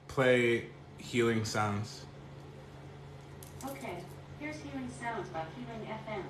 play healing sounds. Okay, here's healing sounds by Healing FM.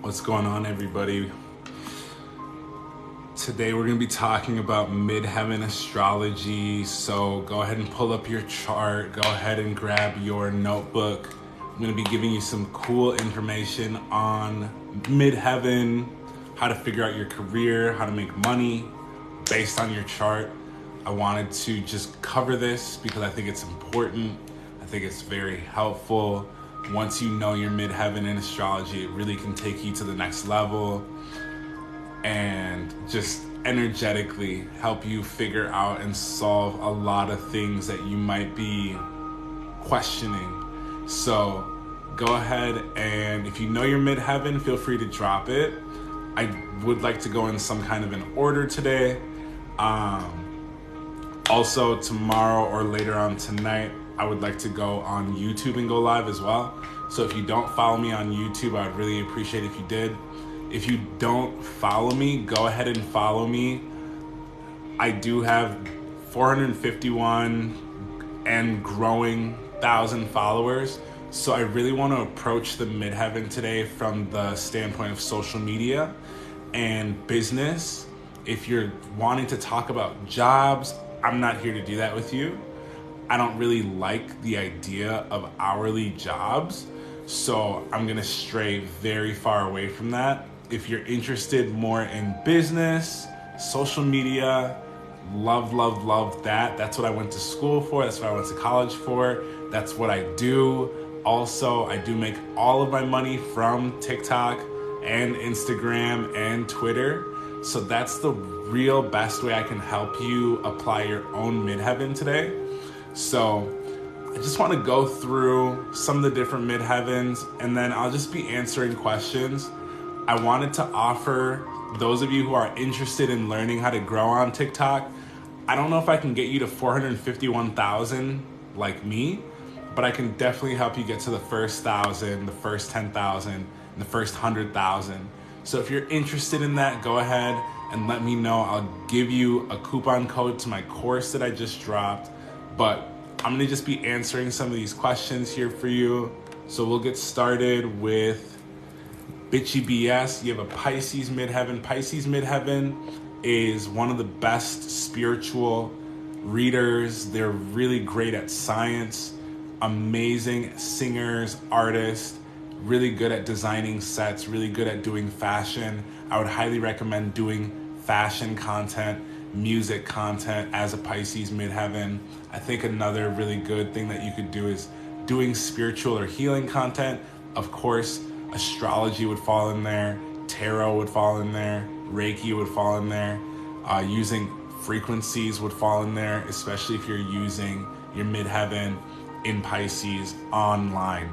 What's going on, everybody? Today we're going to be talking about Midheaven astrology. So go ahead and pull up your chart. Go ahead and grab your notebook. I'm going to be giving you some cool information on Midheaven, how to figure out your career, how to make money based on your chart. I wanted to just cover this because I think it's important. I think it's very helpful. Once you know your midheaven in astrology, it really can take you to the next level and just energetically help you figure out and solve a lot of things that you might be questioning. So go ahead, and if you know your midheaven, feel free to drop it. I would like to go in some kind of an order today. Also, tomorrow or later on tonight, I would like to go on YouTube and go live as well. So if you don't follow me on YouTube, I'd really appreciate if you did. If you don't follow me, go ahead and follow me. I do have 451 and growing thousand followers. So I really want to approach the midheaven today from the standpoint of social media and business. If you're wanting to talk about jobs, I'm not here to do that with you. I don't really like the idea of hourly jobs, so I'm gonna stray very far away from that. If you're interested more in business, social media, love that. That's what I went to school for. That's what I went to college for. That's what I do. Also, I do make all of my money from TikTok and Instagram and Twitter. So that's the real best way I can help you apply your own midheaven today. So I just want to go through some of the different midheavens, and then I'll just be answering questions. I wanted to offer those of you who are interested in learning how to grow on TikTok. I don't know if I can get you to 451,000 like me, but I can definitely help you get to the first 1,000, the first 10,000, and the first 100,000. So if you're interested in that, go ahead and let me know. I'll give you a coupon code to my course that I just dropped. But I'm going to just be answering some of these questions here for you. So we'll get started with Bitchy BS. You have a Pisces midheaven. Pisces midheaven is one of the best spiritual readers. They're really great at science, amazing singers, artists, really good at designing sets, really good at doing fashion. I would highly recommend doing fashion content, music content as a Pisces midheaven. I think another really good thing that you could do is doing spiritual or healing content. Of course, astrology would fall in there, tarot would fall in there, Reiki would fall in there, using frequencies would fall in there, especially if you're using your midheaven in Pisces online.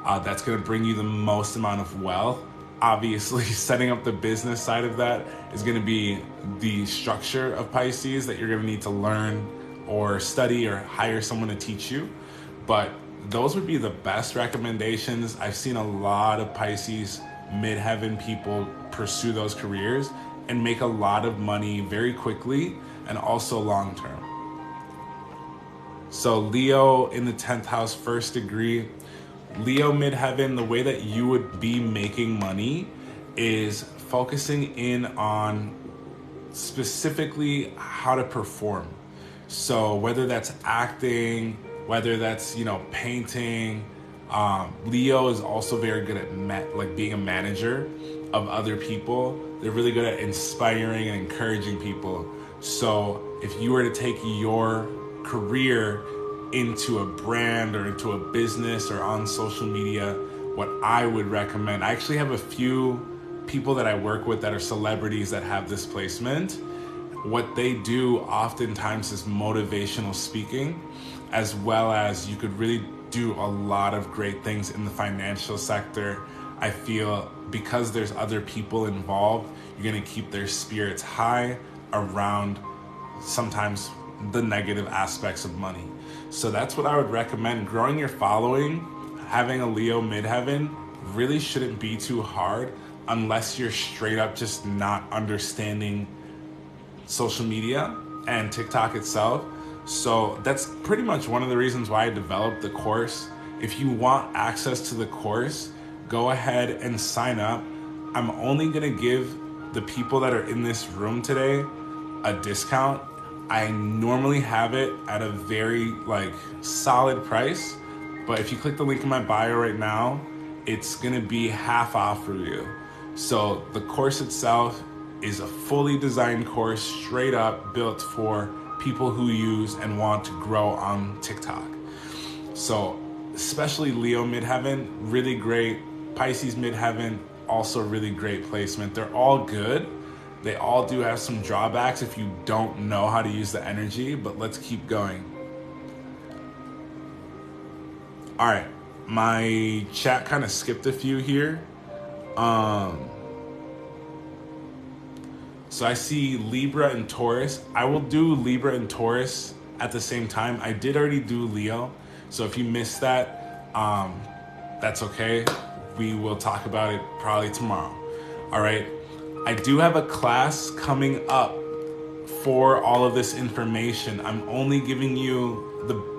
That's going to bring you the most amount of wealth. Obviously, setting up the business side of that is going to be the structure of Pisces that you're going to need to learn or study or hire someone to teach you. But those would be the best recommendations. I've seen a lot of Pisces midheaven people pursue those careers and make a lot of money very quickly and also long term. So Leo in the 10th house, first degree. Leo midheaven, the way that you would be making money is focusing in on specifically how to perform. So whether that's acting, whether that's, painting, Leo is also very good at being a manager of other people. They're really good at inspiring and encouraging people. So if you were to take your career into a brand or into a business or on social media, what I would recommend, I actually have a few people that I work with that are celebrities that have this placement. what they do oftentimes is motivational speaking, as well as you could really do a lot of great things in the financial sector. I feel because there's other people involved, you're going to keep their spirits high around sometimes the negative aspects of money. So that's what I would recommend. Growing your following, having a Leo midheaven really shouldn't be too hard unless you're straight up just not understanding social media and TikTok itself. So that's pretty much one of the reasons why I developed the course. If you want access to the course, go ahead and sign up. I'm only gonna give the people that are in this room today a discount. I normally have it at a very solid price, but if you click the link in my bio right now, it's gonna be half off for you. So the course itself is a fully designed course, straight up built for people who use and want to grow on TikTok. So especially Leo midheaven, really great. Pisces midheaven, also really great placement. They're all good. They all do have some drawbacks if you don't know how to use the energy, but let's keep going. All right, my chat kind of skipped a few here. So I see Libra and Taurus. I will do Libra and Taurus at the same time. I did already do Leo, so if you missed that, that's okay. We will talk about it probably tomorrow. All right. I do have a class coming up for all of this information. I'm only giving you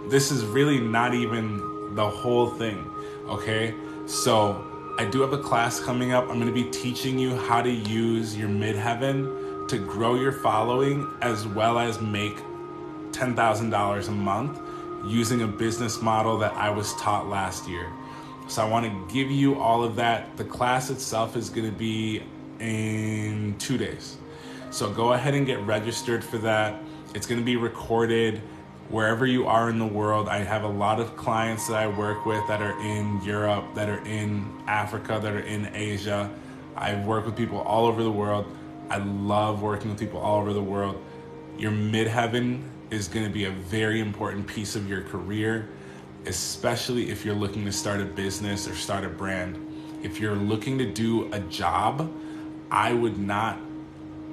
this is really not even the whole thing, okay? So I do have a class coming up. I'm gonna be teaching you how to use your midheaven to grow your following, as well as make $10,000 a month using a business model that I was taught last year. So I wanna give you all of that. The class itself is gonna be in 2 days. So go ahead and get registered for that. It's going to be recorded wherever you are in the world. I have a lot of clients that I work with that are in Europe, that are in Africa, that are in Asia. I work with people all over the world. I love working with people all over the world. Your midheaven is going to be a very important piece of your career, especially if you're looking to start a business or start a brand. If you're looking to do a job, I would not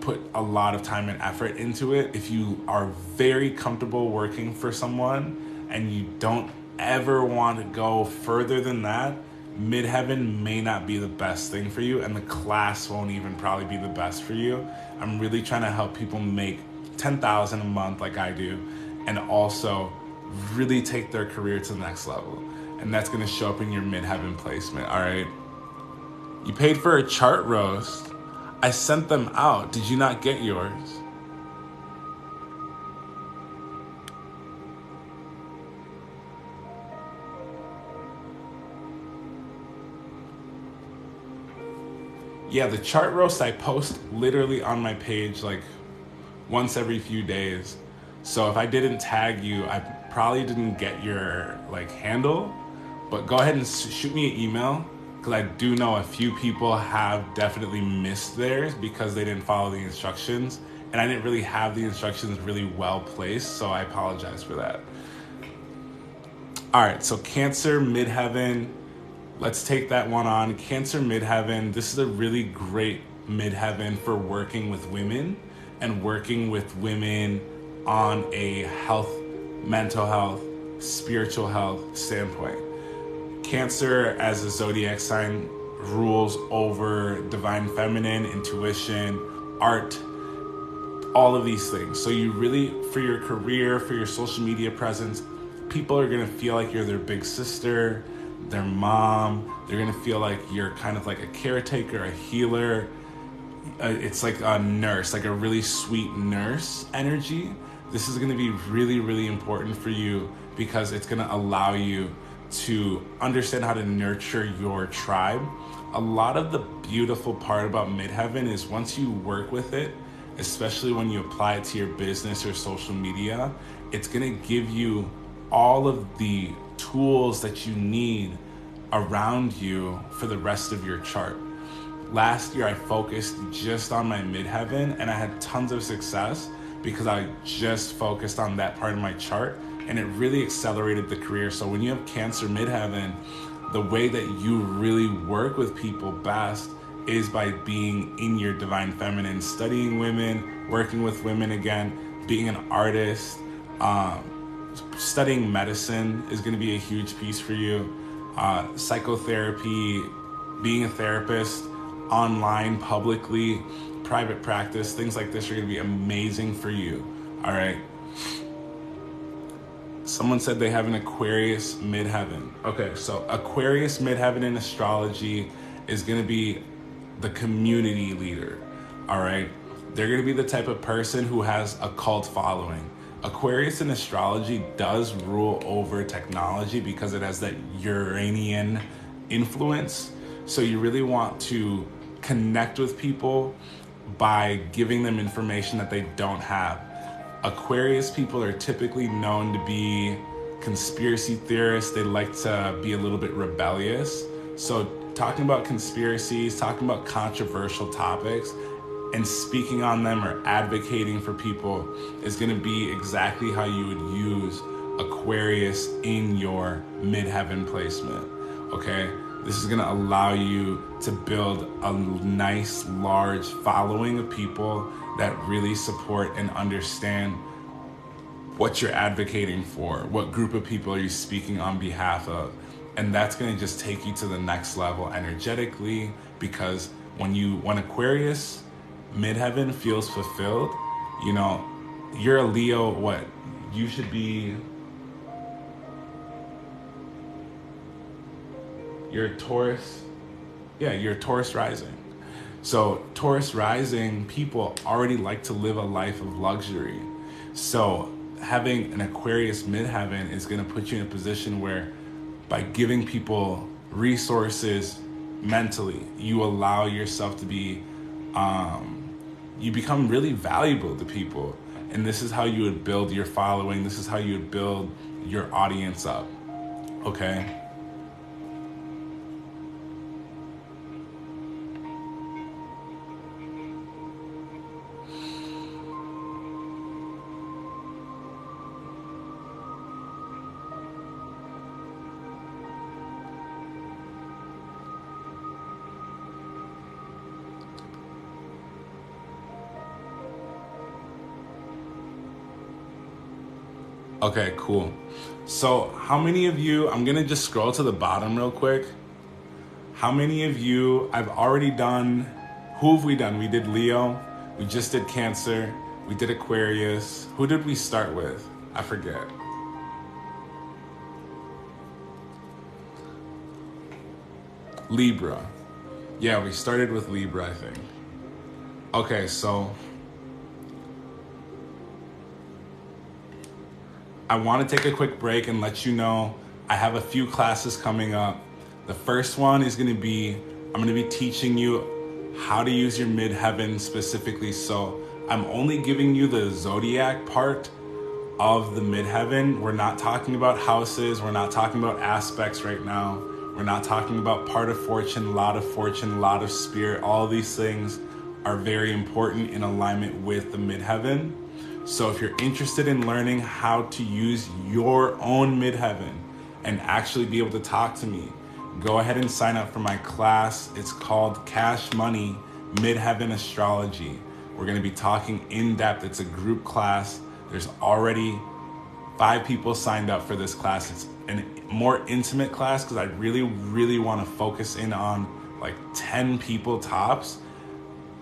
put a lot of time and effort into it. If you are very comfortable working for someone and you don't ever want to go further than that, midheaven may not be the best thing for you, and the class won't even probably be the best for you. I'm really trying to help people make $10,000 a month like I do, and also really take their career to the next level. And that's going to show up in your midheaven placement, all right? You paid for a chart roast. I sent them out. Did you not get yours? Yeah, the chart roast I post literally on my page once every few days. So if I didn't tag you, I probably didn't get your handle, but go ahead and shoot me an email, because I do know a few people have definitely missed theirs because they didn't follow the instructions, and I didn't really have the instructions really well placed, so I apologize for that. All right, so Cancer midheaven, let's take that one on. Cancer midheaven, this is a really great midheaven for working with women and working with women on a health, mental health, spiritual health standpoint. Cancer as a zodiac sign rules over divine feminine, intuition, art, all of these things. So you really, for your career, for your social media presence, people are gonna feel like you're their big sister, their mom. They're gonna feel like you're kind of like a caretaker, a healer. It's like a nurse, like a really sweet nurse energy. This is gonna be really, really important for you because it's gonna allow you to understand how to nurture your tribe. A lot of the beautiful part about midheaven is once you work with it, especially when you apply it to your business or social media, it's gonna give you all of the tools that you need around you for the rest of your chart. last year I focused just on my midheaven, and I had tons of success because I just focused on that part of my chart, and it really accelerated the career. So when you have Cancer midheaven, the way that you really work with people best is by being in your divine feminine, studying women, working with women again, being an artist. Studying medicine is going to be a huge piece for you. Psychotherapy, being a therapist, online, publicly, private practice, things like this are going to be amazing for you. All right. Someone said they have an Aquarius midheaven. Okay, so Aquarius midheaven in astrology is going to be the community leader. All right. They're going to be the type of person who has a cult following. Aquarius in astrology does rule over technology because it has that Uranian influence. So you really want to connect with people by giving them information that they don't have. Aquarius people are typically known to be conspiracy theorists. They like to be a little bit rebellious. So talking about conspiracies, talking about controversial topics, and speaking on them or advocating for people is going to be exactly how you would use Aquarius in your midheaven placement. Okay, this is going to allow you to build a nice, large following of people that really support and understand what you're advocating for, what group of people are you speaking on behalf of. And that's going to just take you to the next level energetically, because when Aquarius midheaven feels fulfilled, you know, you're a Leo, what? You should be, you're a Taurus. Yeah, you're a Taurus rising. So Taurus rising people already like to live a life of luxury. So having an Aquarius midheaven is going to put you in a position where by giving people resources mentally, you allow yourself to be, you become really valuable to people. And this is how you would build your following. This is how you would build your audience up. Okay? Okay, cool. So how many of you, I'm going to just scroll to the bottom real quick. How many of you, I've already done, who have we done? We did Leo, we just did Cancer, we did Aquarius. Who did we start with? I forget. Libra. Yeah, we started with Libra, I think. Okay, so I want to take a quick break and let you know I have a few classes coming up. The first one is going to be, I'm going to be teaching you how to use your midheaven specifically. So I'm only giving you the zodiac part of the midheaven. We're not talking about houses. We're not talking about aspects right now. We're not talking about part of fortune, lot of spirit. All these things are very important in alignment with the midheaven. So if you're interested in learning how to use your own midheaven and actually be able to talk to me, go ahead and sign up for my class. It's called Cash Money Midheaven Astrology. We're going to be talking in depth. It's a group class. There's already 5 people signed up for this class. It's a more intimate class because I really, really want to focus in on like 10 people tops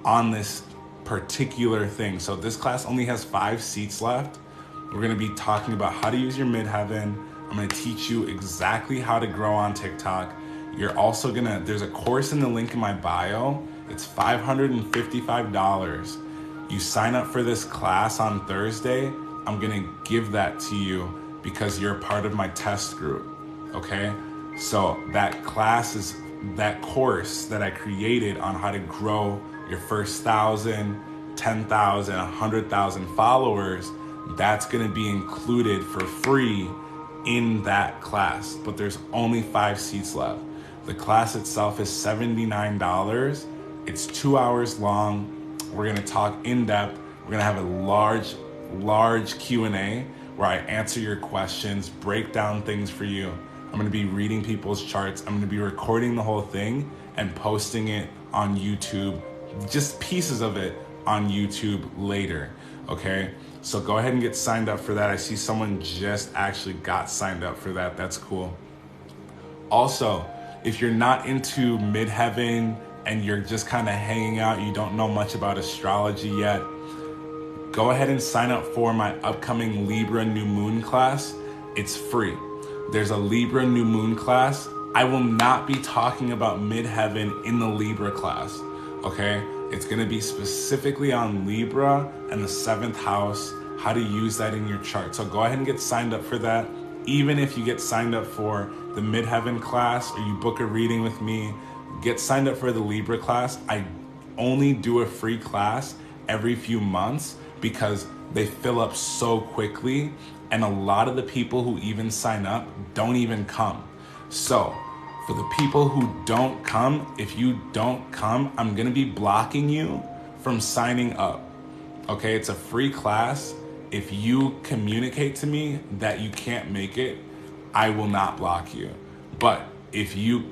on this particular thing. So this class only has 5 seats left. We're going to be talking about how to use your midheaven. I'm going to teach you exactly how to grow on TikTok. You're also there's a course in the link in my bio. It's $555. You sign up for this class on Thursday, I'm going to give that to you because you're a part of my test group. Okay? So that class is that course that I created on how to grow your first 1,000, 10,000, 100,000 followers. That's going to be included for free in that class, but there's only 5 seats left. The class itself is $79, It's 2 hours long. We're gonna talk in depth. We're gonna have a large Q&A where I answer your questions, break down things for you. I'm gonna be reading people's charts. I'm gonna be recording the whole thing and posting it on YouTube, just pieces of it on YouTube later, okay? So go ahead and get signed up for that. I see someone just actually got signed up for that. That's cool. Also, if you're not into Midheaven and you're just kind of hanging out, you don't know much about astrology yet, go ahead and sign up for my upcoming Libra New Moon class. It's free. There's a Libra New Moon class. I will not be talking about Midheaven in the Libra class, okay? It's gonna be specifically on Libra and the 7th house, how to use that in your chart. So go ahead and get signed up for that. Even if you get signed up for the Midheaven class or you book a reading with me, get signed up for the Libra class. I only do a free class every few months because they fill up so quickly, and a lot of the people who even sign up don't even come. So for the people who don't come, if you don't come, I'm gonna be blocking you from signing up. Okay, it's a free class. If you communicate to me that you can't make it, I will not block you. But if you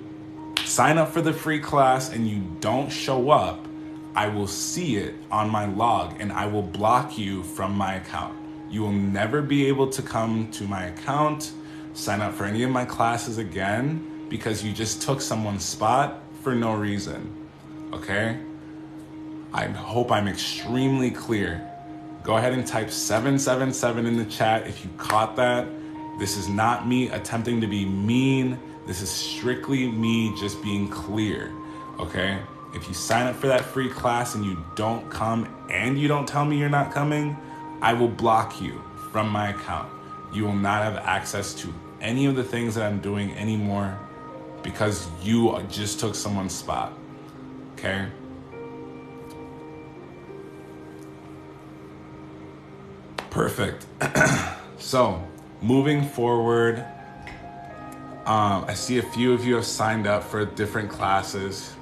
sign up for the free class and you don't show up, I will see it on my log and I will block you from my account. You will never be able to come to my account, sign up for any of my classes again, because you just took someone's spot for no reason, okay? I hope I'm extremely clear. Go ahead and type 777 in the chat if you caught that. This is not me attempting to be mean. This is strictly me just being clear, okay? If you sign up for that free class and you don't come and you don't tell me you're not coming, I will block you from my account. You will not have access to any of the things that I'm doing anymore because you just took someone's spot, okay? Perfect. So, moving forward, I see a few of you have signed up for different classes.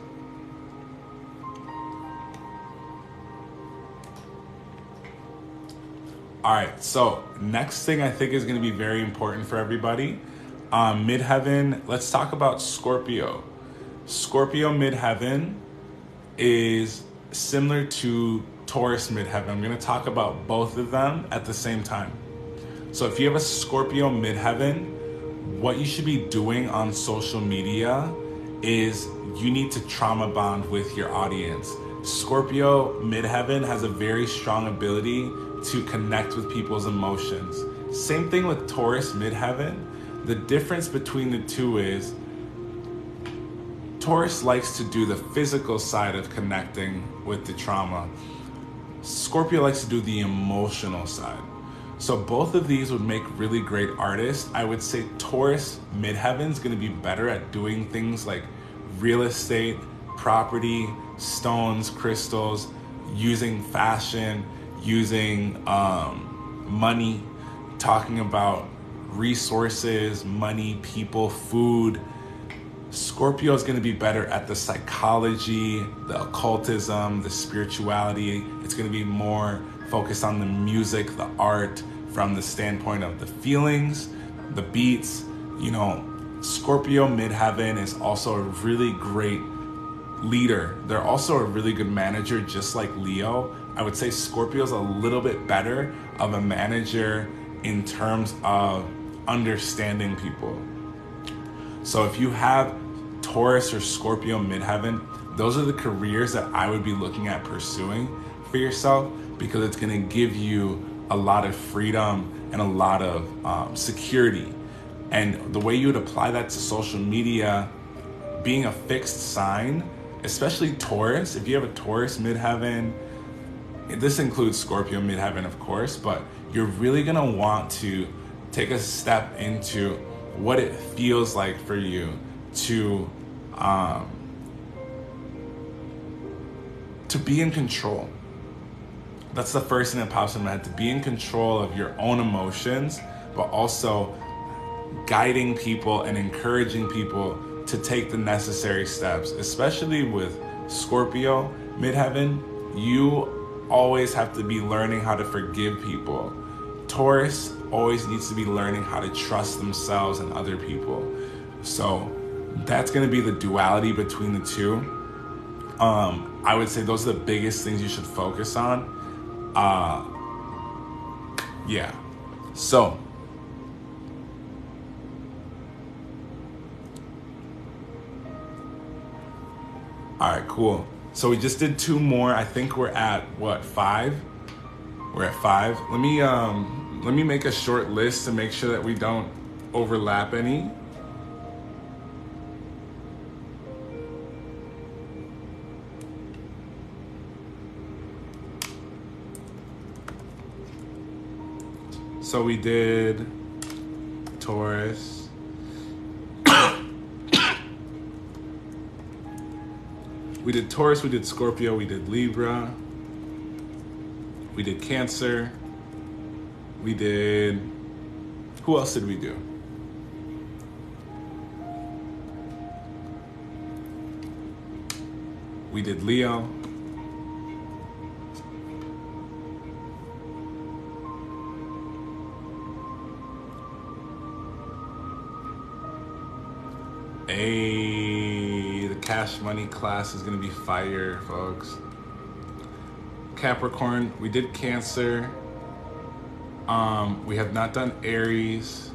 All right, so next thing I think is going to be very important for everybody. Midheaven, let's talk about Scorpio. Scorpio Midheaven is similar to Taurus Midheaven. I'm going to talk about both of them at the same time. So if you have a Scorpio Midheaven, what you should be doing on social media is you need to trauma bond with your audience. Scorpio Midheaven has a very strong ability to connect with people's emotions. Same thing with Taurus Midheaven. The difference between the two is Taurus likes to do the physical side of connecting with the trauma. Scorpio likes to do the emotional side. So both of these would make really great artists. I would say Taurus Midheaven is going to be better at doing things like real estate, property, stones, crystals, using fashion, using money, talking about resources, money, people, food. Scorpio is going to be better at the psychology, the occultism, the spirituality. It's going to be more focused on the music, the art, from the standpoint of the feelings, the beats. You know, Scorpio Midheaven is also a really great leader. They're also a really good manager, just like Leo. I would say Scorpio's a little bit better of a manager in terms of understanding people. So if you have Taurus or Scorpio Midheaven, those are the careers that I would be looking at pursuing for yourself, because it's going to give you a lot of freedom and a lot of security. And the way you would apply that to social media, being a fixed sign, especially Taurus, if you have a Taurus Midheaven, this includes Scorpio Midheaven, of course, but you're really going to want to take a step into what it feels like for you to be in control. That's the first thing that pops in my head, to be in control of your own emotions, but also guiding people and encouraging people to take the necessary steps, especially with Scorpio, Midheaven, you always have to be learning how to forgive people. Taurus always needs to be learning how to trust themselves and other people. So that's going to be the duality between the two. I would say those are the biggest things you should focus on. Yeah. So all right, cool. So we just did 2 more. I think we're at what, 5? We're at 5. Let me make a short list to make sure that we don't overlap any. So we did Taurus. We did Taurus, we did Scorpio, we did Libra. We did Cancer. We did, who else did we do? We did Leo. Hey, the cash money class is gonna be fire, folks. Capricorn, we did Cancer. We have not done Aries.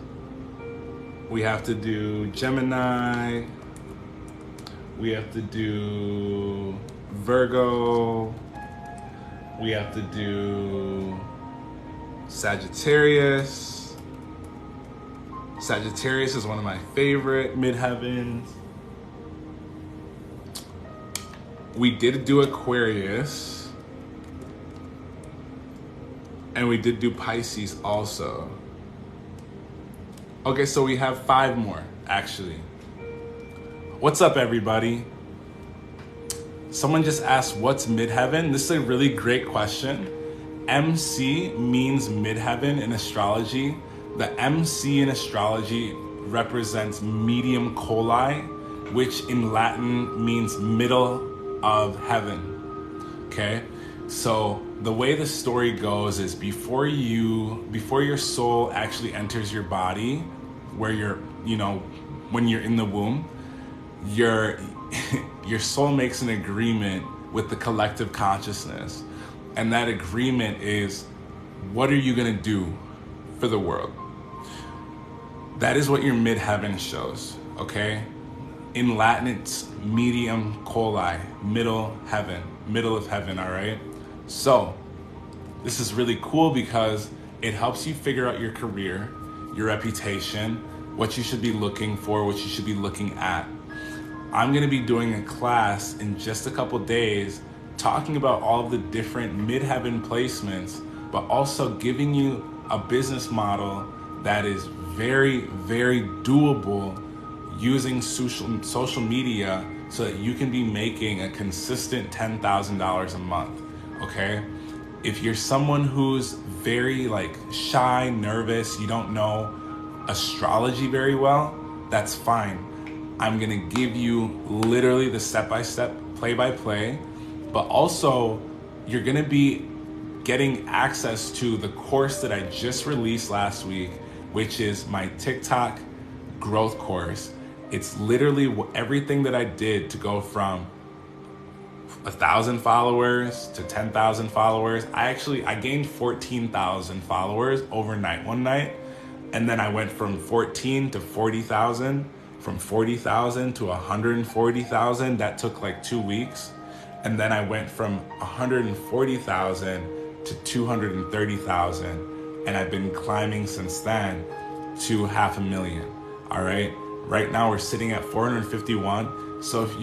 We have to do Gemini. We have to do Virgo. We have to do Sagittarius. Sagittarius is one of my favorite midheavens. We did do Aquarius. And we did do Pisces also. Okay, so we have 5 more, actually. What's up, everybody? Someone just asked, what's midheaven? This is a really great question. MC means midheaven in astrology. The MC in astrology represents medium coli, which in Latin means middle of heaven, okay? So the way the story goes is before your soul actually enters your body, where when you're in the womb, your soul makes an agreement with the collective consciousness. And that agreement is, what are you gonna do for the world? That is what your midheaven shows, okay? In Latin, it's medium coli, middle of heaven, all right? So this is really cool because it helps you figure out your career, your reputation, what you should be looking for, what you should be looking at. I'm gonna be doing a class in just a couple days talking about all of the different midheaven placements, but also giving you a business model that is very, very doable using social media so that you can be making a consistent $10,000 a month. Okay, if you're someone who's very shy, nervous, you don't know astrology very well, that's fine. I'm gonna give you literally the step-by-step, play-by-play, but also you're gonna be getting access to the course that I just released last week, which is my TikTok growth course. It's literally everything that I did to go from 1,000 followers to 10,000 followers. I gained 14,000 followers overnight one night. And then I went from 14 to 40,000, from 40,000 to 140,000. That took 2 weeks. And then I went from 140,000 to 230,000. And I've been climbing since then to 500,000. All right. Right now we're sitting at 451. So if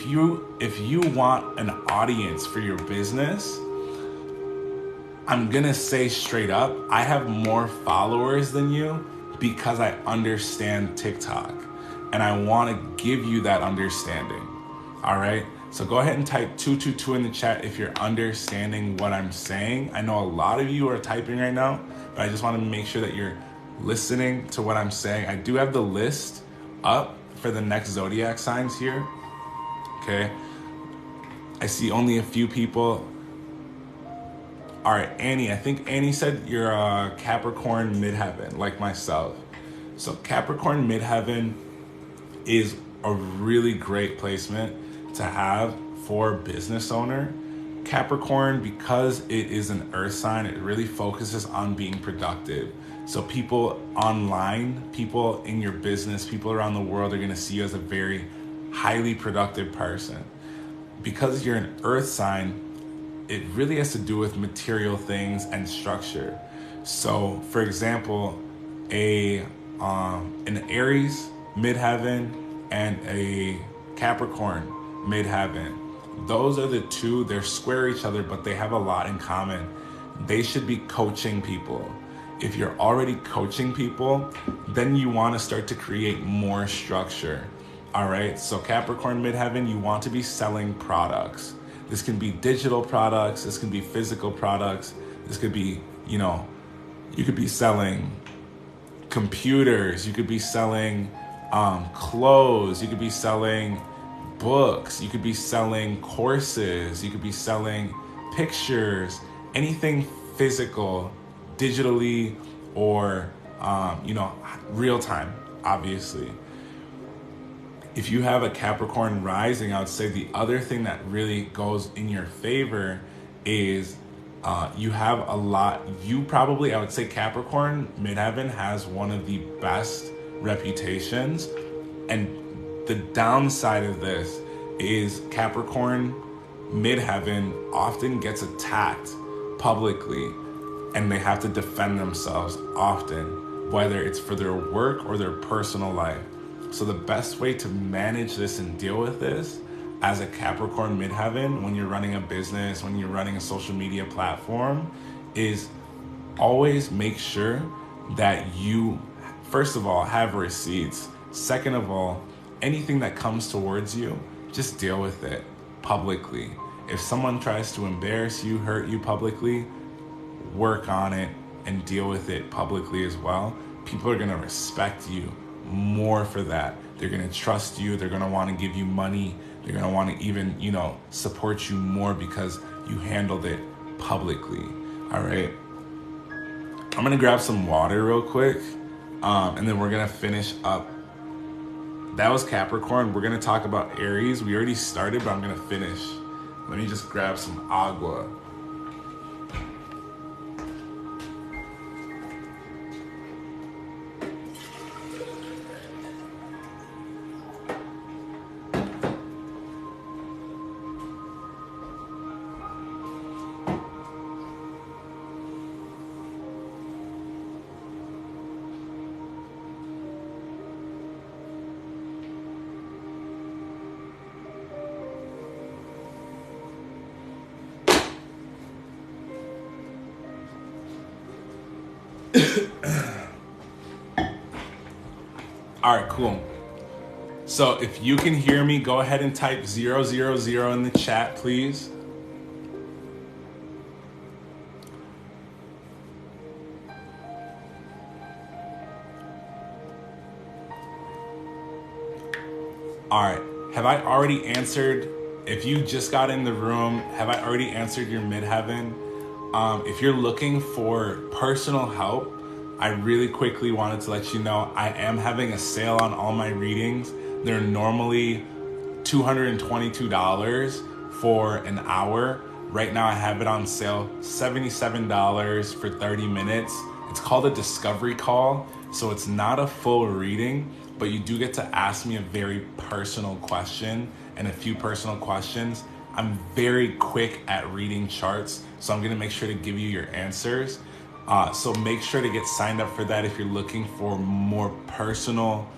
you want an audience for your business, I'm gonna say straight up, I have more followers than you because I understand TikTok, and I want to give you that understanding. All right. So go ahead and type 222 in the chat if you're understanding what I'm saying. I know a lot of you are typing right now, but I just want to make sure that you're listening to what I'm saying. I do have the list up for the next zodiac signs here. Okay. I see only a few people. All right, Annie, I think Annie said you're a Capricorn midheaven, like myself. So Capricorn midheaven is a really great placement to have for a business owner. Capricorn, because it is an earth sign, it really focuses on being productive. So people online, people in your business, people around the world are going to see you as a very highly productive person. Because you're an earth sign, it really has to do with material things and structure. So, for example, an Aries midheaven and a Capricorn midheaven, those are the two. They're square each other, but they have a lot in common. They should be coaching people. If you're already coaching people, then you want to start to create more structure. All right, so Capricorn midheaven, you want to be selling products. This can be digital products, this can be physical products, this could be, you could be selling computers, you could be selling clothes, you could be selling books, you could be selling courses, you could be selling pictures, anything physical, digitally, or, real time, obviously. If you have a Capricorn rising, I would say the other thing that really goes in your favor is you have a lot, I would say Capricorn midheaven has one of the best reputations. And the downside of this is Capricorn midheaven often gets attacked publicly and they have to defend themselves often, whether it's for their work or their personal life. So the best way to manage this and deal with this as a Capricorn midheaven, when you're running a business, when you're running a social media platform, is always make sure that you, first of all, have receipts. Second of all, anything that comes towards you, just deal with it publicly. If someone tries to embarrass you, hurt you publicly, work on it and deal with it publicly as well. People are going to respect you more for that. They're going to trust you. They're going to want to give you money. They're going to want to even, support you more because you handled it publicly. All right. I'm going to grab some water real quick. And then we're going to finish up. That was Capricorn. We're going to talk about Aries. We already started, but I'm going to finish. Let me just grab some agua. All right, cool. So if you can hear me, go ahead and type 000 in the chat, please. All right, have I already answered? If you just got in the room, have I already answered your midheaven? If you're looking for personal help, I really quickly wanted to let you know I am having a sale on all my readings. They're normally $222 for an hour. Right now I have it on sale, $77 for 30 minutes. It's called a discovery call, so it's not a full reading, but you do get to ask me a very personal question and a few personal questions. I'm very quick at reading charts, so I'm gonna make sure to give you your answers. So make sure to get signed up for that if you're looking for more personal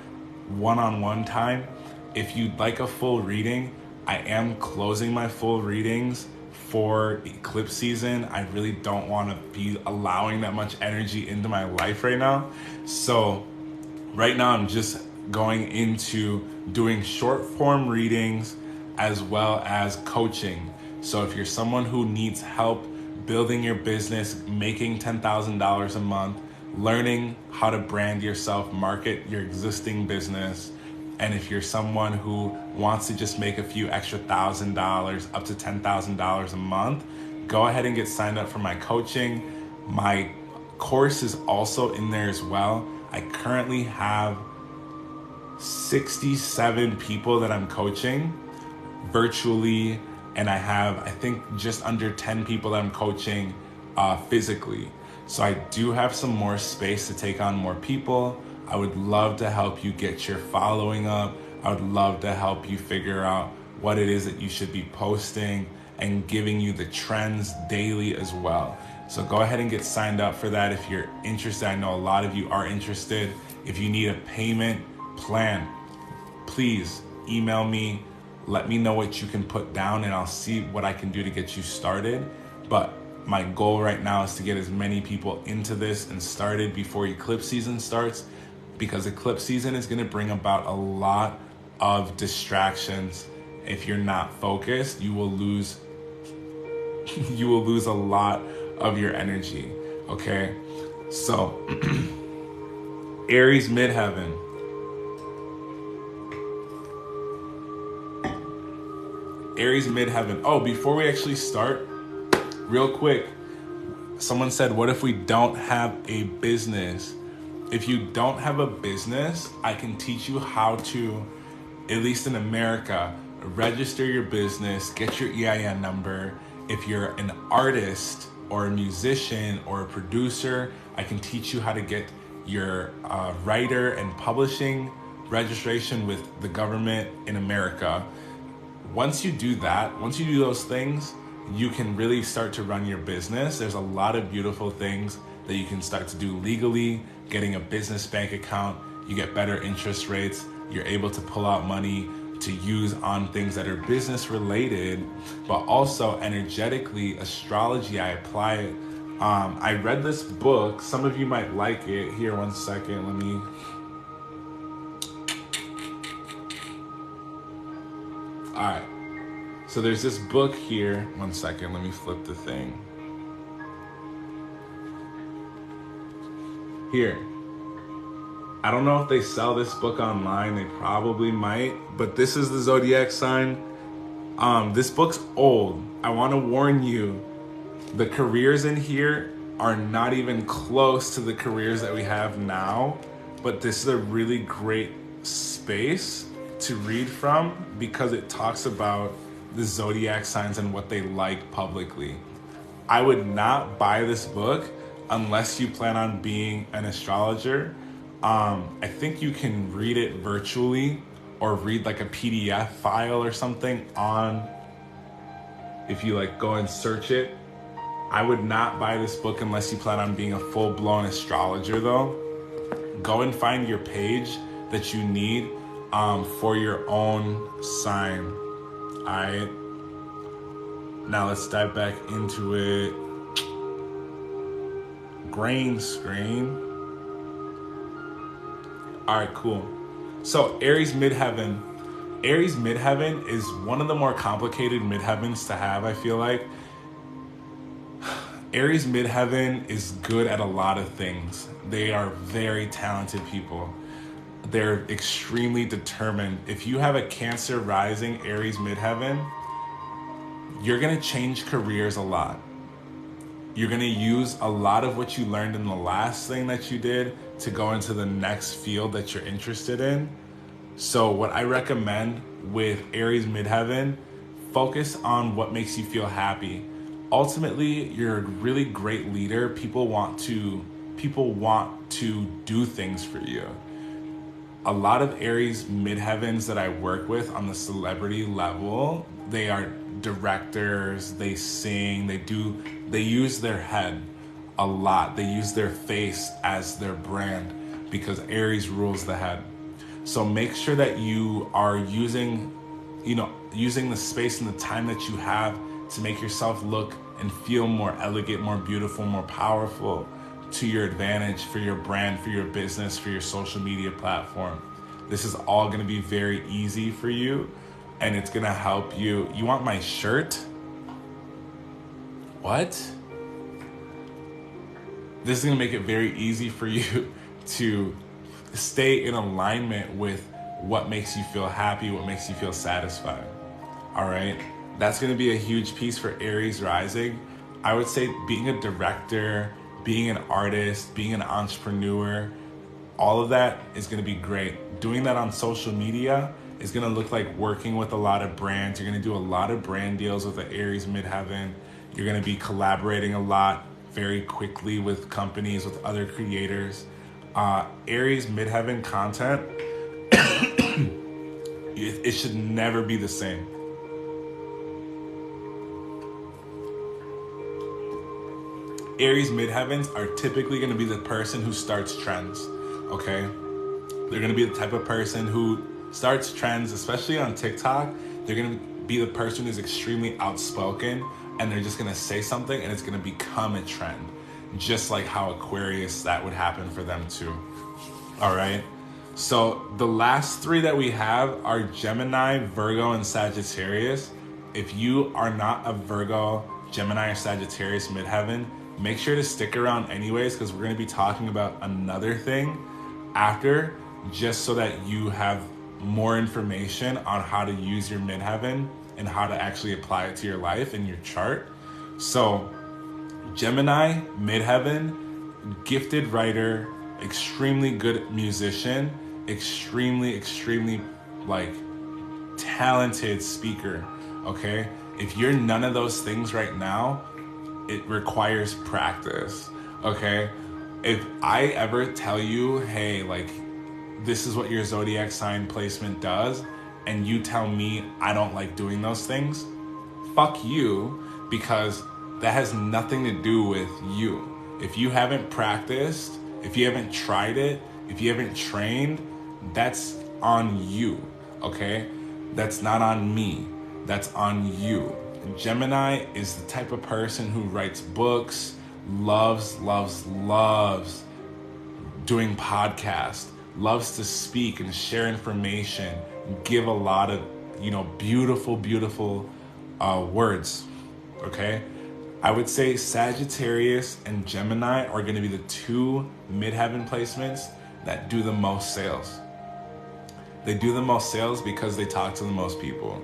one-on-one time. If you'd like a full reading, I am closing my full readings for eclipse season. I really don't want to be allowing that much energy into my life right now. So right now I'm just going into doing short form readings as well as coaching. So if you're someone who needs help building your business, making $10,000 a month, learning how to brand yourself, market your existing business, And if you're someone who wants to just make a few extra $1,000, up to $10,000 a month, go ahead and get signed up for my coaching. My course is also in there as well. I currently have 67 people that I'm coaching virtually, and I have, I think, just under 10 people that I'm coaching physically. So I do have some more space to take on more people. I would love to help you get your following up. I would love to help you figure out what it is that you should be posting and giving you the trends daily as well. So go ahead and get signed up for that if you're interested. I know a lot of you are interested. If you need a payment plan, please email me. Let me know what you can put down and I'll see what I can do to get you started. But my goal right now is to get as many people into this and started before eclipse season starts, because eclipse season is going to bring about a lot of distractions. If you're not focused, you will lose a lot of your energy. Okay, so Aries midheaven. Aries midheaven. Oh, before we actually start, real quick, someone said, what if we don't have a business? If you don't have a business, I can teach you how to, at least in America, register your business, get your EIN number. If you're an artist or a musician or a producer, I can teach you how to get your writer and publishing registration with the government in America. Once you do that, once you do those things, you can really start to run your business. There's a lot of beautiful things that you can start to do legally. Getting a business bank account, you get better interest rates. You're able to pull out money to use on things that are business related, but also energetically, astrology, I apply it. I read this book. Some of you might like it. Here, one second. Let me. All right. So there's this book here. One second. Let me flip the thing. Here. I don't know if they sell this book online. They probably might. But this is the zodiac sign. This book's old. I want to warn you. The careers in here are not even close to the careers that we have now. But this is a really great space to read from because it talks about the zodiac signs and what they like publicly. I would not buy this book unless you plan on being an astrologer. I think you can read it virtually or read like a PDF file or something on, if you like go and search it. I would not buy this book unless you plan on being a full-blown astrologer though. Go and find your page that you need for your own sign. All right. Now let's dive back into it. Grain screen. All right, cool. So Aries midheaven. Aries midheaven is one of the more complicated midheavens to have, I feel like. Aries midheaven is good at a lot of things. They are very talented people. They're extremely determined. If you have a Cancer rising Aries midheaven, you're going to change careers a lot. You're going to use a lot of what you learned in the last thing that you did to go into the next field that you're interested in. So what I recommend with Aries midheaven, focus on what makes you feel happy. Ultimately, you're a really great leader. People want to do things for you. A lot of Aries midheavens that I work with on the celebrity level, they are directors, they sing, they use their head a lot. They use their face as their brand because Aries rules the head. So make sure that you are using the space and the time that you have to make yourself look and feel more elegant, more beautiful, more powerful to your advantage for your brand, for your business, for your social media platform. This is all going to be very easy for you and it's going to help you. You want my shirt? What? This is going to make it very easy for you to stay in alignment with what makes you feel happy, what makes you feel satisfied. All right, that's going to be a huge piece for Aries rising. I would say being a director, being an artist, being an entrepreneur, all of that is going to be great. Doing that on social media is going to look like working with a lot of brands. You're going to do a lot of brand deals with the Aries midheaven. You're going to be collaborating a lot very quickly with companies, with other creators. Aries midheaven content, it should never be the same. Aries midheavens are typically going to be the person who starts trends, okay? They're going to be the type of person who starts trends, especially on TikTok. They're going to be the person who's extremely outspoken, and they're just going to say something and it's going to become a trend, just like how Aquarius, that would happen for them too. All right? So the last three that we have are Gemini, Virgo, and Sagittarius. If you are not a Virgo, Gemini, or Sagittarius midheaven, make sure to stick around anyways, because we're going to be talking about another thing after, just so that you have more information on how to use your midheaven and how to actually apply it to your life and your chart. So Gemini, midheaven, gifted writer, extremely good musician, extremely like talented speaker, okay? If you're none of those things right now, it requires practice, okay? If I ever tell you, hey, like, this is what your zodiac sign placement does, and you tell me I don't like doing those things, fuck you, because that has nothing to do with you. If you haven't practiced, if you haven't tried it, if you haven't trained, that's on you, okay? That's not on me. That's on you. Gemini is the type of person who writes books, loves doing podcasts, loves to speak and share information, give a lot of, beautiful words, okay? I would say Sagittarius and Gemini are going to be the two midheaven placements that do the most sales. They do the most sales because they talk to the most people.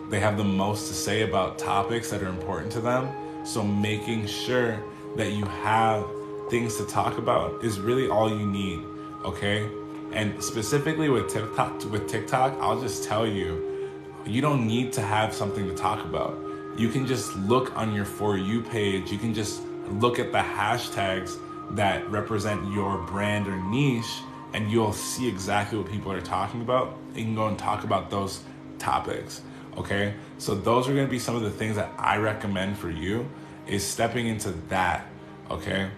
They have the most to say about topics that are important to them. So making sure that you have things to talk about is really all you need, okay? And specifically with TikTok, I'll just tell you, you don't need to have something to talk about. You can just look on your For You page. You can just look at the hashtags that represent your brand or niche, and you'll see exactly what people are talking about. You can go and talk about those topics, okay? So those are gonna be some of the things that I recommend for you, is stepping into that, okay?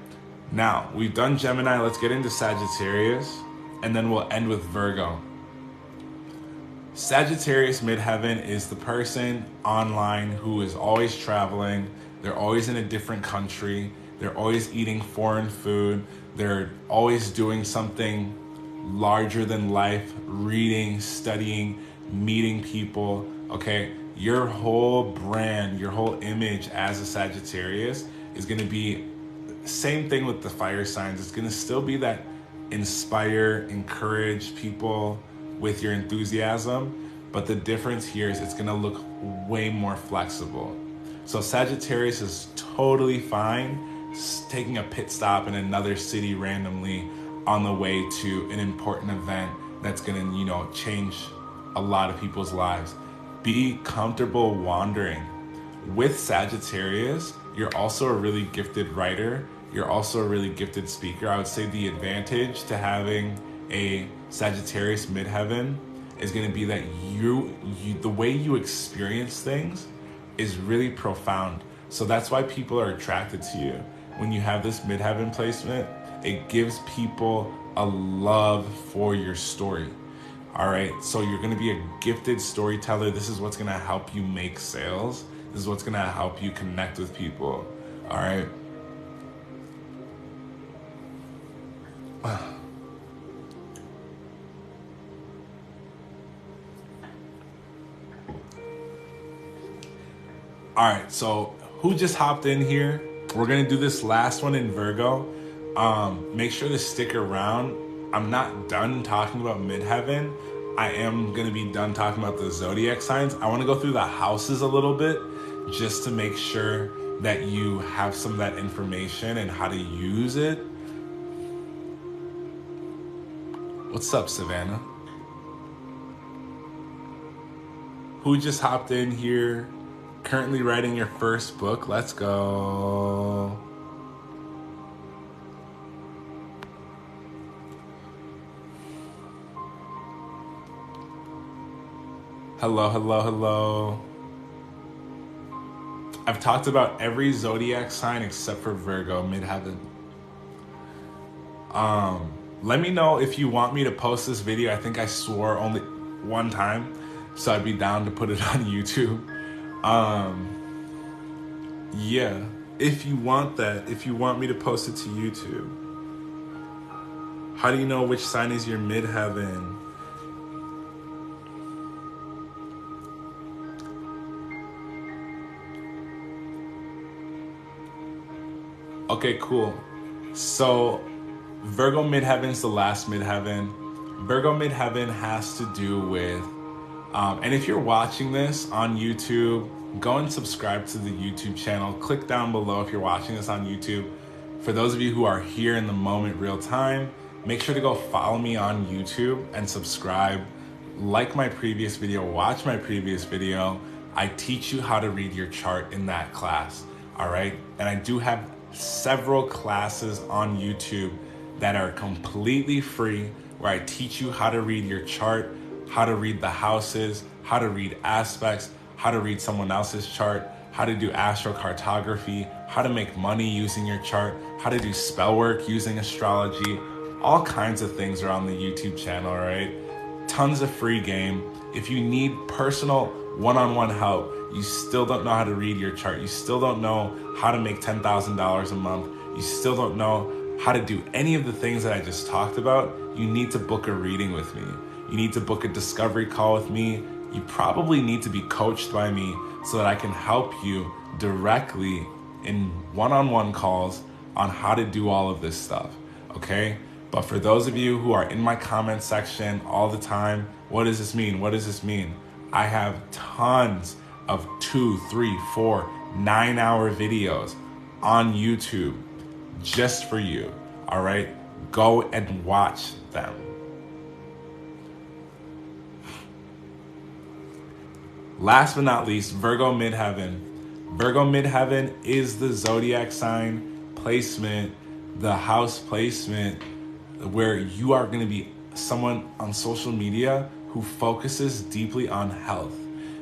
Now, we've done Gemini, let's get into Sagittarius, and then we'll end with Virgo. Sagittarius midheaven is the person online who is always traveling. They're always in a different country. They're always eating foreign food. They're always doing something larger than life, reading, studying, meeting people, okay? Your whole brand, your whole image as a Sagittarius is going to be same thing with the fire signs. It's going to still be that inspire, encourage people with your enthusiasm, but the difference here is it's going to look way more flexible. So Sagittarius is totally fine taking a pit stop in another city randomly on the way to an important event that's going to, change a lot of people's lives. Be comfortable wandering. With Sagittarius, you're also a really gifted writer. You're also a really gifted speaker. I would say the advantage to having a Sagittarius midheaven is going to be that you the way you experience things is really profound. So that's why people are attracted to you. When you have this midheaven placement, it gives people a love for your story. All right, so you're going to be a gifted storyteller. This is what's going to help you make sales. This is what's going to help you connect with people. All right. All right, so who just hopped in here? We're going to do this last one in Virgo. Make sure to stick around. I'm not done talking about midheaven. I am going to be done talking about the zodiac signs. I want to go through the houses a little bit just to make sure that you have some of that information and how to use it. What's up, Savannah? Who just hopped in here? Currently writing your first book. Let's go. Hello, hello, hello. I've talked about every zodiac sign except for Virgo, Midheaven. Let me know if you want me to post this video. I think I swore only one time, so I'd be down to put it on YouTube. Yeah, if you want that, if you want me to post it to YouTube. How do you know which sign is your Midheaven? Okay, cool. So Virgo Midheaven's the last Midheaven. Virgo Midheaven has to do with, and if you're watching this on YouTube, go and subscribe to the YouTube channel. Click down below if you're watching this on YouTube. For those of you who are here in the moment, real time, make sure to go follow me on YouTube and subscribe. Like my previous video, watch my previous video. I teach you how to read your chart in that class, all right? And I do have several classes on YouTube that are completely free where I teach you how to read your chart, how to read the houses, how to read aspects, how to read someone else's chart, how to do astrocartography, how to make money using your chart, how to do spell work using astrology. All kinds of things are on the YouTube channel, all right? Tons of free game. If you need personal one-on-one help, you still don't know how to read your chart, you still don't know how to make $10,000 a month, you still don't know how to do any of the things that I just talked about, you need to book a reading with me. You need to book a discovery call with me. You probably need to be coached by me so that I can help you directly in one-on-one calls on how to do all of this stuff, okay? But for those of you who are in my comment section all the time, what does this mean? What does this mean? I have tons of 2, 3, 4, 9-hour videos on YouTube just for you, all right? Go and watch them. Last but not least, Virgo Midheaven. Virgo Midheaven is the zodiac sign placement, the house placement, where you are going to be someone on social media who focuses deeply on health.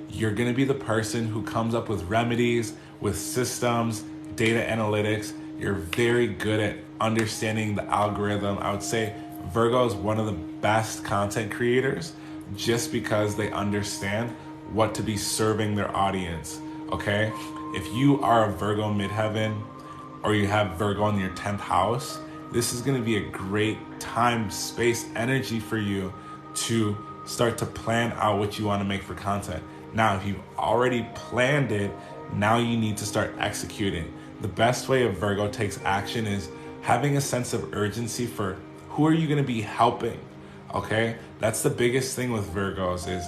You're going to be the person who comes up with remedies, with systems, data analytics. You're very good at understanding the algorithm. I would say Virgo is one of the best content creators just because they understand what to be serving their audience, okay? If you are a Virgo Midheaven or you have Virgo in your 10th house, this is going to be a great time, space, energy for you to start to plan out what you want to make for content. Now, if you've already planned it, now you need to start executing. The best way a Virgo takes action is having a sense of urgency for who are you going to be helping, okay? That's the biggest thing with Virgos is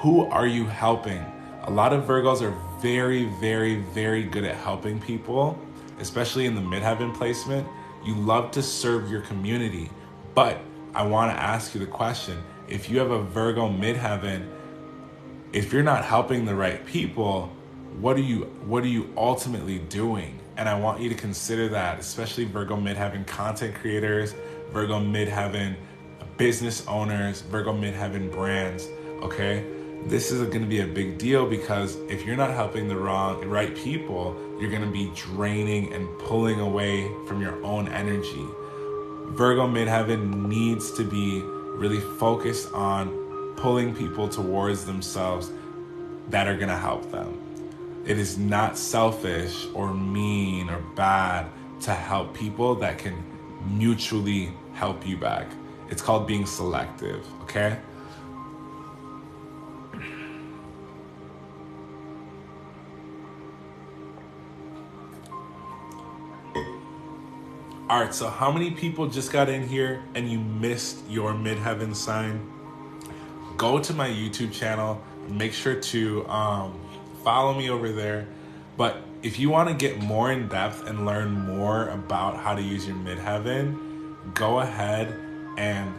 who are you helping? A lot of Virgos are very, very, very good at helping people, especially in the Midheaven placement. You love to serve your community, but I want to ask you the question. If you have a Virgo Midheaven, if you're not helping the right people, what are you ultimately doing? And I want you to consider that, especially Virgo Midheaven content creators, Virgo Midheaven business owners, Virgo Midheaven brands, okay? This is going to be a big deal because if you're not helping the right people, you're going to be draining and pulling away from your own energy. Virgo Midheaven needs to be really focused on pulling people towards themselves that are going to help them. It is not selfish or mean or bad to help people that can mutually help you back. It's called being selective, okay? All right, so how many people just got in here and you missed your Midheaven sign? go to my YouTube channel. Make sure to follow me over there. But if you want to get more in depth and learn more about how to use your midheaven, go ahead and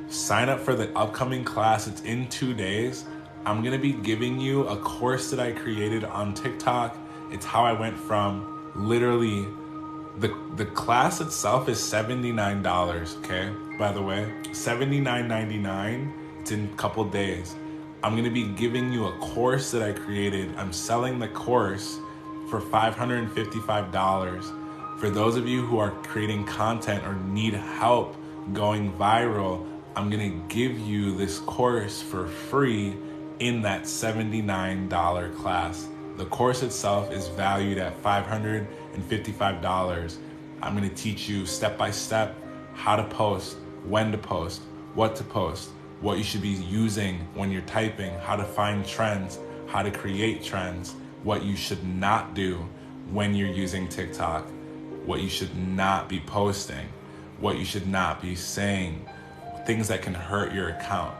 sign up for the upcoming class. It's in 2 days. I'm going to be giving you a course that I created on TikTok. It's how I went from literally, the class itself is $79, okay? By the way, $79.99. It's in a couple days. I'm going to be giving you a course that I created. I'm selling the course for $555. For those of you who are creating content or need help going viral, I'm going to give you this course for free in that $79 class. The course itself is valued at $555. I'm going to teach you step by step how to post, when to post, what to post, what you should be using when you're typing, how to find trends, how to create trends, what you should not do when you're using TikTok, what you should not be posting, what you should not be saying, things that can hurt your account.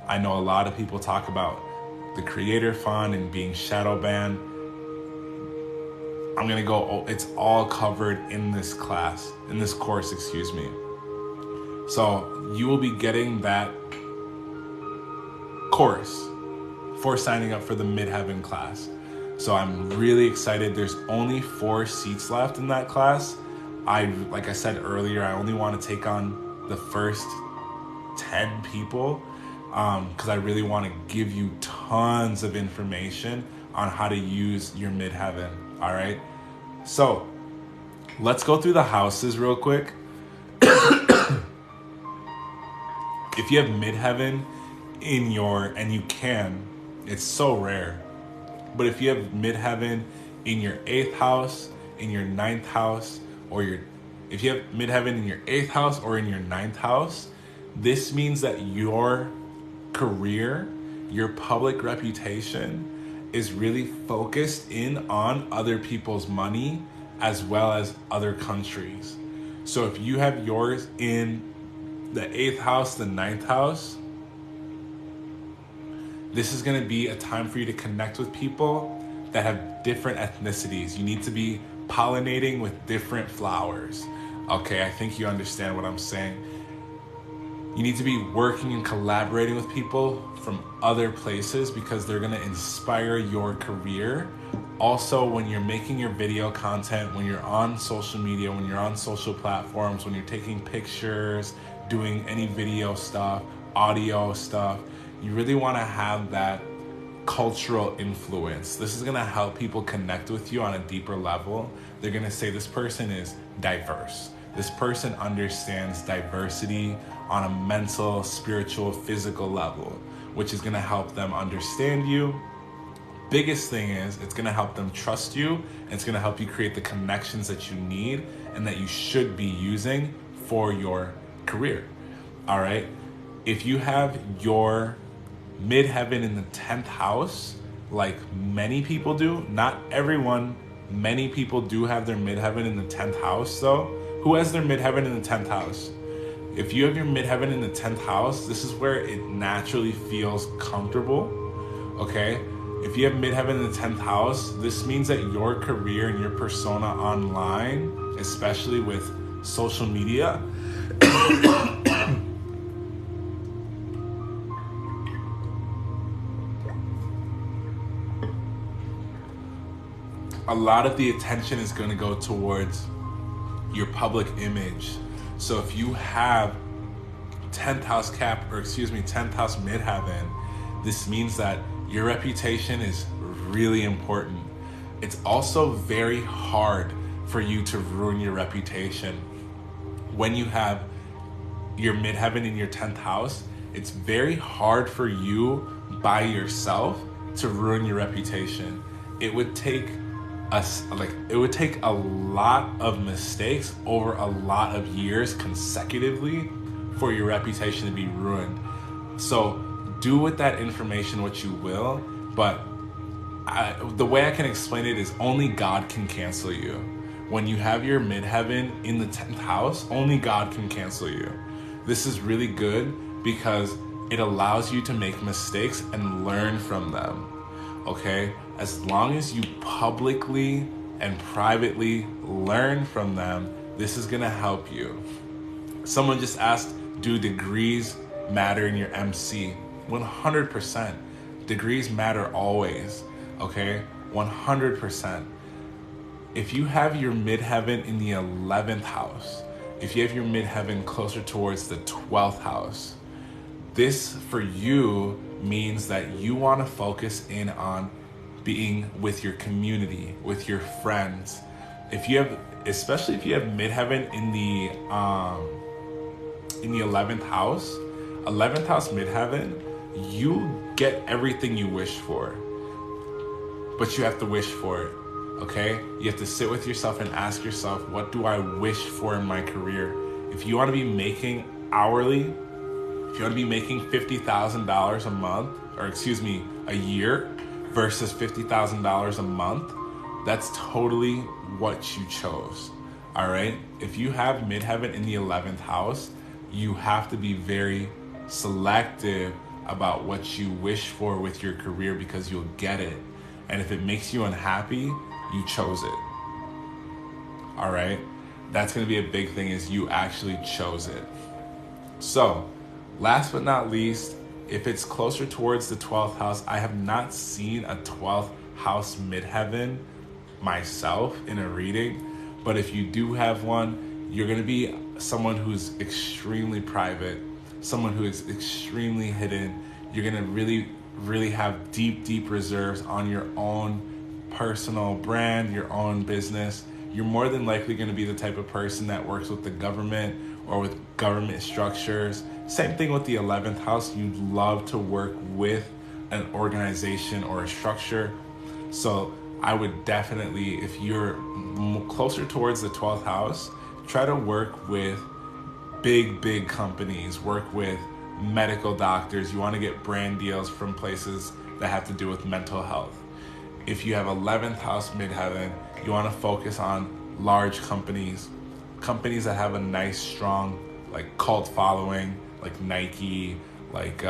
I know a lot of people talk about the creator fund and being shadow banned. I'm gonna go, it's all covered in this class, in this course, excuse me. So you will be getting that course for signing up for the Midheaven class. So I'm really excited. There's only 4 seats left in that class. Like I said earlier, I only want to take on the first 10 people because I really want to give you tons of information on how to use your midheaven. All right. So let's go through the houses real quick. If you have midheaven in your, and you can, it's so rare, but if you have midheaven in your 8th house, in your 9th house, or if you have midheaven in your 8th house or in your 9th house, this means that your career, your public reputation is really focused in on other people's money as well as other countries. So if you have yours in the 8th house, the 9th house, this is going to be a time for you to connect with people that have different ethnicities. You need to be pollinating with different flowers. Okay, I think you understand what I'm saying. You need to be working and collaborating with people from other places because they're going to inspire your career. Also, when you're making your video content, when you're on social media, when you're on social platforms, when you're taking pictures, doing any video stuff, audio stuff, you really want to have that cultural influence. This is going to help people connect with you on a deeper level. They're going to say this person is diverse. This person understands diversity on a mental, spiritual, physical level, which is going to help them understand you. Biggest thing is it's going to help them trust you, and it's going to help you create the connections that you need and that you should be using for your career. All right. If you have your midheaven in the 10th house, like many people do, not everyone, many people do have their midheaven in the 10th house though. Who has their midheaven in the 10th house? If you have your midheaven in the 10th house, this is where it naturally feels comfortable, okay? If you have midheaven in the 10th house, this means that your career and your persona online, especially with social media, a lot of the attention is going to go towards your public image. So if you have 10th house 10th house midheaven, this means that your reputation is really important. It's also very hard for you to ruin your reputation. When you have your midheaven in your 10th house, it's very hard for you by yourself to ruin your reputation. It would take a lot of mistakes over a lot of years consecutively for your reputation to be ruined. So do with that information what you will, but the way I can explain it is only God can cancel you. When you have your midheaven in the 10th house, only God can cancel you. This is really good because It allows you to make mistakes and learn from them, okay? As long as you publicly and privately learn from them, this is gonna help you. Someone just asked, do degrees matter in your MC? 100%. Degrees matter always, okay? 100%. If you have your midheaven in the 11th house, if you have your midheaven closer towards the 12th house, this for you means that you want to focus in on being with your community, with your friends. If you have, especially if you have midheaven in the 11th house, 11th house midheaven, you get everything you wish for, but you have to wish for it. Okay? You have to sit with yourself and ask yourself, what do I wish for in my career? If you want to be making hourly, if you want to be making $50,000 a month, or excuse me, a year versus $50,000 a month, that's totally what you chose. All right? If you have midheaven in the 11th house, you have to be very selective about what you wish for with your career because you'll get it. And if it makes you unhappy, you chose it. All right? That's going to be a big thing, is you actually chose it. So, last but not least, if it's closer towards the 12th house, I have not seen a 12th house midheaven myself in a reading, but if you do have one, you're going to be someone who's extremely private, someone who is extremely hidden. You're going to really have deep reserves on your own personal brand, your own business. You're more than likely going to be the type of person that works with the government or with government structures. Same thing with the 11th house. You'd love to work with an organization or a structure. So I would definitely, if you're closer towards the 12th house, try to work with big companies, work with medical doctors. You want to get brand deals from places that have to do with mental health. If you have 11th house midheaven, you want to focus on large companies that have a nice, strong, like cult following, like Nike, like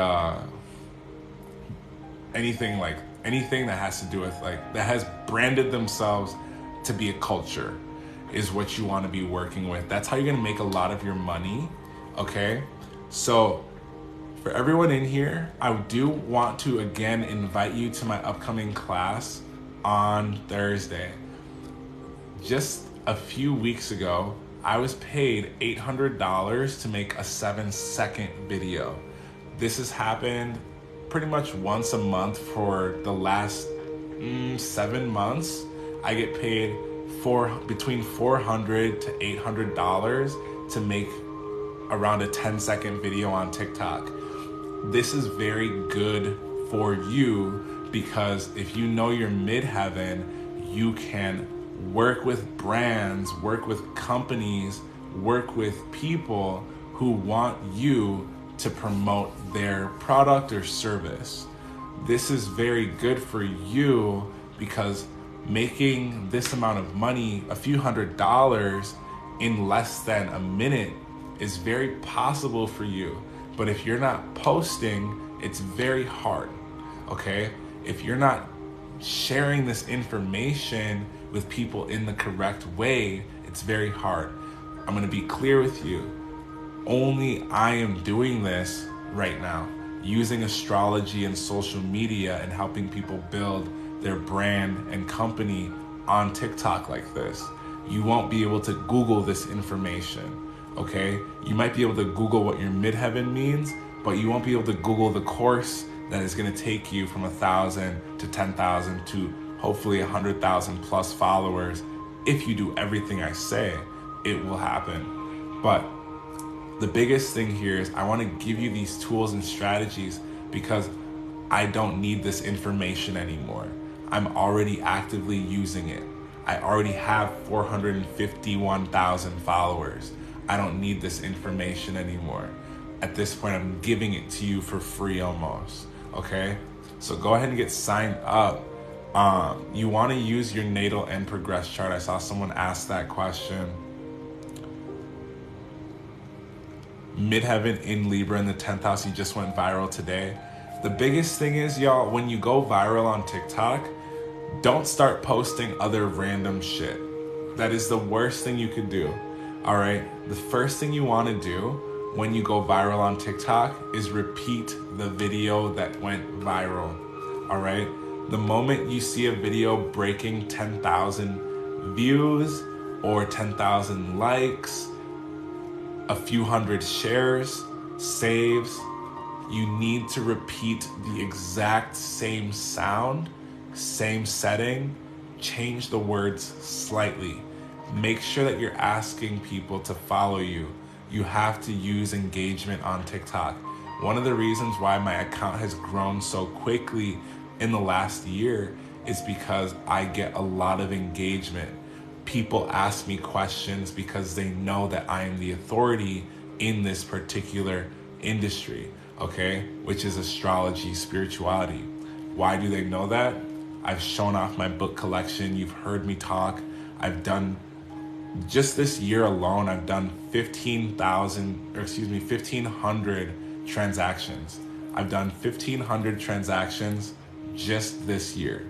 anything that has to do with, like, that has branded themselves to be a culture is what you want to be working with. That's how you're going to make a lot of your money, okay? So for everyone in here, I do want to again invite you to my upcoming class on Thursday. Just a few weeks ago, I was paid $800 to make a 7-second video. This has happened pretty much once a month for the last 7 months. I get paid between $400 to $800 to make around a 10-second video on TikTok. This is very good for you because if you know your midheaven, you can work with brands, work with companies, work with people who want you to promote their product or service. This is very good for you because making this amount of money, a few $100s in less than a minute, is very possible for you. But if you're not posting, it's very hard, okay? If you're not sharing this information with people in the correct way, it's very hard. I'm gonna be clear with you. Only I am doing this right now, using astrology and social media and helping people build their brand and company on TikTok like this. You won't be able to Google this information, okay? You might be able to Google what your midheaven means, but you won't be able to Google the course that is gonna take you from 1,000 to 10,000 to hopefully 100,000 plus followers. If you do everything I say, it will happen. But the biggest thing here is I want to give you these tools and strategies because I don't need this information anymore. I'm already actively using it. I already have 451,000 followers. I don't need this information anymore. At this point, I'm giving it to you for free almost, okay? So go ahead and get signed up. You want to use your natal and progress chart. I saw someone ask that question. Midheaven in Libra in the 10th house. He just went viral today. The biggest thing is, y'all, when you go viral on TikTok, don't start posting other random shit. That is the worst thing you could do. All right. The first thing you want to do when you go viral on TikTok is repeat the video that went viral. All right. The moment you see a video breaking 10,000 views or 10,000 likes, a few hundred shares, saves, you need to repeat the exact same sound, same setting, change the words slightly. Make sure that you're asking people to follow you. You have to use engagement on TikTok. One of the reasons why my account has grown so quickly in the last year is because I get a lot of engagement. People ask me questions because they know that I am the authority in this particular industry, okay? Which is astrology, spirituality. Why do they know that? I've shown off my book collection. You've heard me talk. I've done, just this year alone, I've done 1,500 transactions. I've done 1,500 transactions just this year,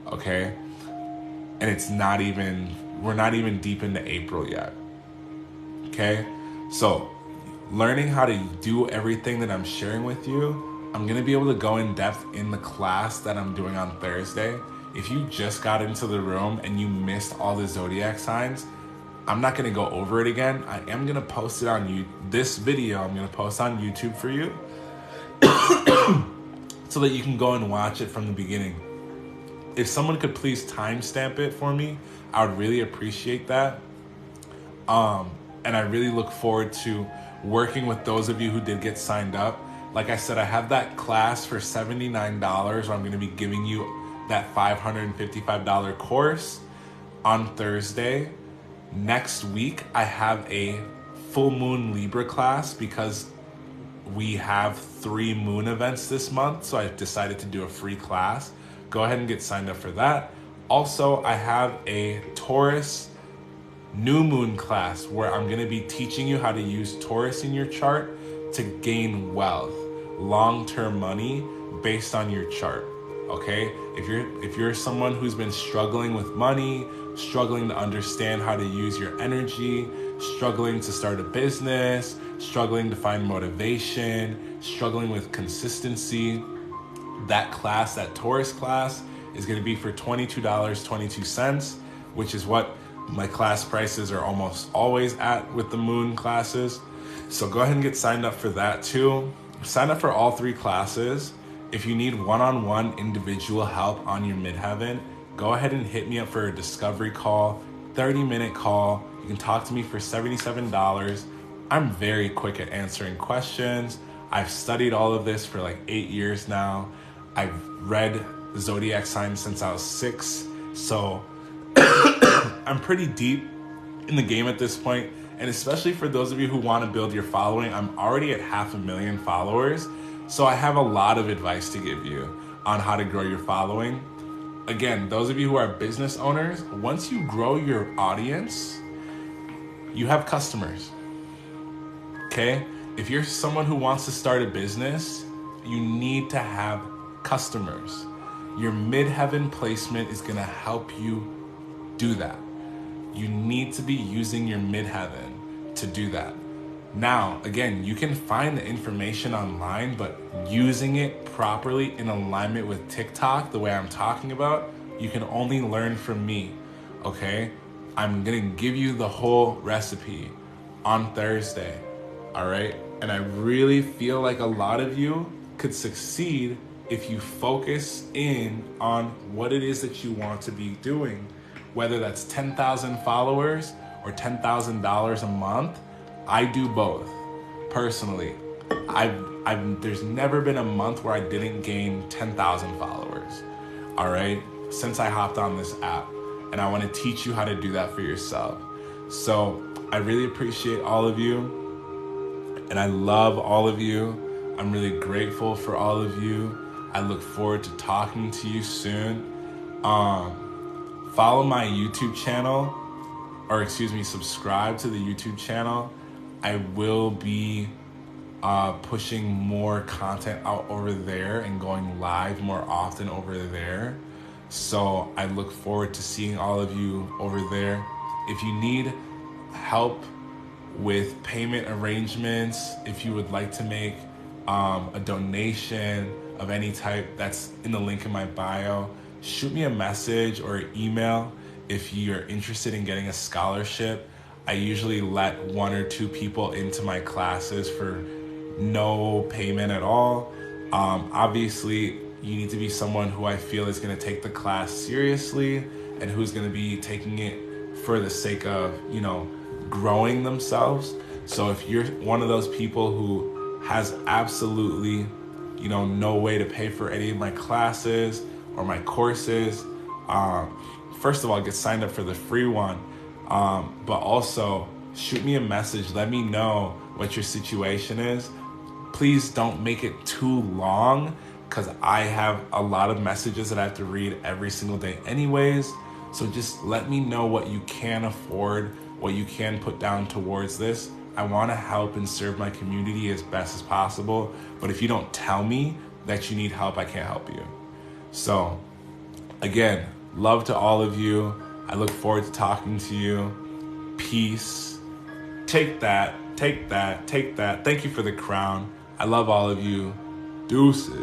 okay? And we're not even deep into April yet, okay? So learning how to do everything that I'm sharing with you, I'm gonna be able to go in depth in the class that I'm doing on Thursday. If you just got into the room and you missed all the zodiac signs, I'm not gonna go over it again. I am gonna post it on this video I'm gonna post on YouTube for you so that you can go and watch it from the beginning. If someone could please timestamp it for me, I would really appreciate that. And I really look forward to working with those of you who did get signed up. Like I said, I have that class for $79 where I'm going to be giving you that $555 course on Thursday. Next week, I have a full moon Libra class because we have 3 moon events this month. So I decided to do a free class. Go ahead and get signed up for that. Also, I have a Taurus new moon class where I'm going to be teaching you how to use Taurus in your chart to gain wealth, long-term money based on your chart. Okay? If you're someone who's been struggling with money, struggling to understand how to use your energy, struggling to start a business, struggling to find motivation, struggling with consistency, that class, that Taurus class, is going to be for $22.22, which is what my class prices are almost always at with the moon classes. So go ahead and get signed up for that too. Sign up for all 3 classes. If you need one-on-one individual help on your midheaven, go ahead and hit me up for a discovery call, 30-minute call. You can talk to me for $77. I'm very quick at answering questions. I've studied all of this for like 8 years now. I've read zodiac signs since I was 6. So I'm pretty deep in the game at this point. And especially for those of you who want to build your following, I'm already at 500,000 followers. So I have a lot of advice to give you on how to grow your following. Again, those of you who are business owners, once you grow your audience, you have customers. Okay? If you're someone who wants to start a business, you need to have customers. Your midheaven placement is going to help you do that. You need to be using your midheaven to do that. Now, again, you can find the information online, but using it properly in alignment with TikTok, the way I'm talking about, you can only learn from me, okay? I'm gonna give you the whole recipe on Thursday, all right? And I really feel like a lot of you could succeed if you focus in on what it is that you want to be doing, whether that's 10,000 followers or $10,000 a month. I do both personally. There's never been a month where I didn't gain 10,000 followers, all right, since I hopped on this app. And I want to teach you how to do that for yourself. So I really appreciate all of you, and I love all of you. I'm really grateful for all of you. I look forward to talking to you soon. Follow my YouTube channel, or subscribe to the YouTube channel. I will be pushing more content out over there and going live more often over there. So I look forward to seeing all of you over there. If you need help with payment arrangements, if you would like to make a donation of any type, that's in the link in my bio. Shoot me a message or an email if you're interested in getting a scholarship. I usually let 1 or 2 people into my classes for no payment at all. Obviously, you need to be someone who I feel is going to take the class seriously and who's going to be taking it for the sake of, growing themselves. So if you're one of those people who has absolutely, no way to pay for any of my classes or my courses, first of all, get signed up for the free one. But also shoot me a message. Let me know what your situation is. Please don't make it too long because I have a lot of messages that I have to read every single day anyways. So just let me know what you can afford, what you can put down towards this. I want to help and serve my community as best as possible. But if you don't tell me that you need help, I can't help you. So again, love to all of you. I look forward to talking to you. Peace. Take that, take that, take that. Thank you for the crown. I love all of you. Deuces.